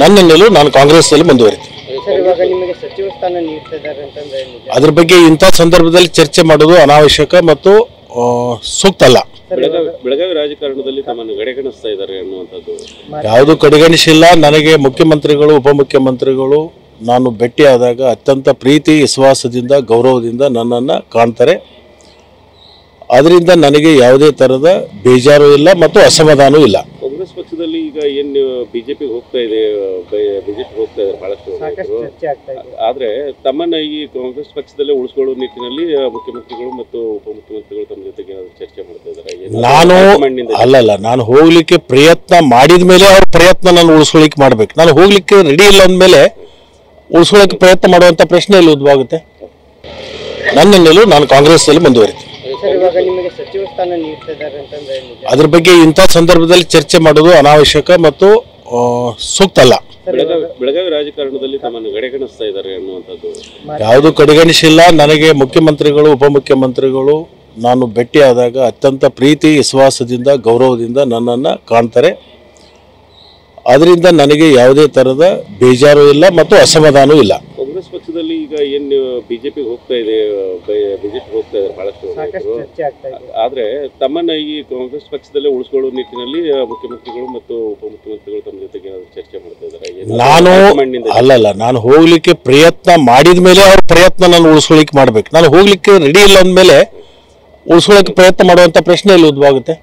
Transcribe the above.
ನನ್ನ ನಿಲುವು ನಾನು ಕಾಂಗ್ರೆಸ್ನಲ್ಲಿ ಮುಂದುವರಿತೀನಿ. ಅದ್ರ ಬಗ್ಗೆ ಇಂಥ ಸಂದರ್ಭದಲ್ಲಿ ಚರ್ಚೆ ಮಾಡೋದು ಅನಾವಶ್ಯಕ ಮತ್ತು ಸೂಕ್ತ ಅಲ್ಲ. ಬೆಳಗಾವಿ ರಾಜಕಾರಣದಲ್ಲಿ ತಮ್ಮನ್ನು ಕಡೆಗಣಿಸ್ತಾ ಇದ್ದಾರೆ ಅನ್ನುವಂಥದ್ದು ಯಾವುದು ಕಡೆಗಣಿಸಿಲ್ಲ. ನನಗೆ ಮುಖ್ಯಮಂತ್ರಿಗಳು ಉಪಮುಖ್ಯಮಂತ್ರಿಗಳು ನಾನು ಭೇಟಿಯಾದಾಗ ಅತ್ಯಂತ ಪ್ರೀತಿ ವಿಶ್ವಾಸದಿಂದ ಗೌರವದಿಂದ ನನ್ನನ್ನು ಕಾಣ್ತಾರೆ. ಅದರಿಂದ ನನಗೆ ಯಾವುದೇ ಥರದ ಬೇಜಾರು ಇಲ್ಲ ಮತ್ತು ಅಸಮಾಧಾನವೂ ಇಲ್ಲ. ಕಾಂಗ್ರೆಸ್ ಪಕ್ಷದಲ್ಲಿ ಈಗ ಏನು ಬಿಜೆಪಿ ಹೋಗ್ತಾ ಇದೆ, ಬಿಜೆಪಿ ಹೋಗ್ತಾ ಇದೆ ಬಹಳಷ್ಟು, ಆದ್ರೆ ತಮ್ಮನ್ನ ಈ ಕಾಂಗ್ರೆಸ್ ಪಕ್ಷದಲ್ಲೇ ಉಳಿಸ್ಕೊಳ್ಳೋ ನಿಟ್ಟಿನಲ್ಲಿ ಮುಖ್ಯಮಂತ್ರಿಗಳು ಮತ್ತು ಉಪಮುಖ್ಯಮಂತ್ರಿಗಳು ತಮ್ಮ ಜೊತೆಗೆ ಚರ್ಚೆ ಮಾಡ್ತಾ ಇದ್ದಾರೆ. ನಾನು ಹೋಗ್ಲಿಕ್ಕೆ ಪ್ರಯತ್ನ ಮಾಡಿದ ಮೇಲೆ ಅವ್ರ ಪ್ರಯತ್ನ ನಾನು ಉಳಿಸ್ಕೊಳ್ಳಿಕ್ಕೆ ಮಾಡ್ಬೇಕು. ನಾನು ಹೋಗ್ಲಿಕ್ಕೆ ರೆಡಿ ಇಲ್ಲ ಅಂದಮೇಲೆ ಉಳಿಸ್ಕೊಳ್ಳೋಕೆ ಪ್ರಯತ್ನ ಮಾಡುವಂತ ಪ್ರಶ್ನೆ ಇಲ್ಲಿ ಉದ್ಭವ ಆಗುತ್ತೆ. ನನ್ನ ನಿಲುವು ನಾನು ಕಾಂಗ್ರೆಸ್ನಲ್ಲಿ ಮುಂದುವರಿತೀನಿ. ಅದ್ರ ಬಗ್ಗೆ ಇಂಥ ಸಂದರ್ಭದಲ್ಲಿ ಚರ್ಚೆ ಮಾಡೋದು ಅನಾವಶ್ಯಕ ಮತ್ತು ಸೂಕ್ತ ಅಲ್ಲ. ಬೆಳಗಾವಿ ರಾಜಕಾರಣದಲ್ಲಿ ತಮ್ಮನ್ನು ಕಡೆಗಣಿಸ್ತಾ ಇದ್ದಾರೆ ಅನ್ನುವಂಥದ್ದು ಯಾವುದು ಕಡೆಗಣಿಸಿಲ್ಲ. ನನಗೆ ಮುಖ್ಯಮಂತ್ರಿಗಳು ಉಪಮುಖ್ಯಮಂತ್ರಿಗಳು ನಾನು ಭೇಟಿಯಾದಾಗ ಅತ್ಯಂತ ಪ್ರೀತಿ ವಿಶ್ವಾಸದಿಂದ ಗೌರವದಿಂದ ನನ್ನನ್ನು ಕಾಣ್ತಾರೆ. ಅದರಿಂದ ನನಗೆ ಯಾವುದೇ ಥರದ ಬೇಜಾರು ಇಲ್ಲ ಮತ್ತು ಅಸಮಾಧಾನವೂ ಇಲ್ಲ. ಕಾಂಗ್ರೆಸ್ ಪಕ್ಷದಲ್ಲಿ ಈಗ ಏನು ಬಿಜೆಪಿ ಹೋಗ್ತಾ ಇದೆ, ಬಿಜೆಪಿ ಹೋಗ್ತಾ ಇದೆ ಬಹಳಷ್ಟು, ಆದ್ರೆ ತಮ್ಮನ್ನ ಈ ಕಾಂಗ್ರೆಸ್ ಪಕ್ಷದಲ್ಲೇ ಉಳಿಸ್ಕೊಳ್ಳೋ ನಿಟ್ಟಿನಲ್ಲಿ ಮುಖ್ಯಮಂತ್ರಿಗಳು ಮತ್ತು ಉಪಮುಖ್ಯಮಂತ್ರಿಗಳು ತಮ್ಮ ಜೊತೆಗೆ ಚರ್ಚೆ ಮಾಡ್ತಾ ಇದ್ದಾರೆ. ನಾನು ಹೋಗ್ಲಿಕ್ಕೆ ಪ್ರಯತ್ನ ಮಾಡಿದ ಮೇಲೆ ಅವ್ರ ಪ್ರಯತ್ನ ನಾನು ಉಳಿಸ್ಕೊಳ್ಳಿಕ್ಕೆ ಮಾಡ್ಬೇಕು. ನಾನು ಹೋಗ್ಲಿಕ್ಕೆ ರೆಡಿ ಇಲ್ಲ ಅಂದಮೇಲೆ ಉಳಿಸ್ಕೊಳ್ಳೋಕೆ ಪ್ರಯತ್ನ ಮಾಡುವಂತ ಪ್ರಶ್ನೆ ಇಲ್ಲಿ ಉದ್ಭವ ಆಗುತ್ತೆ.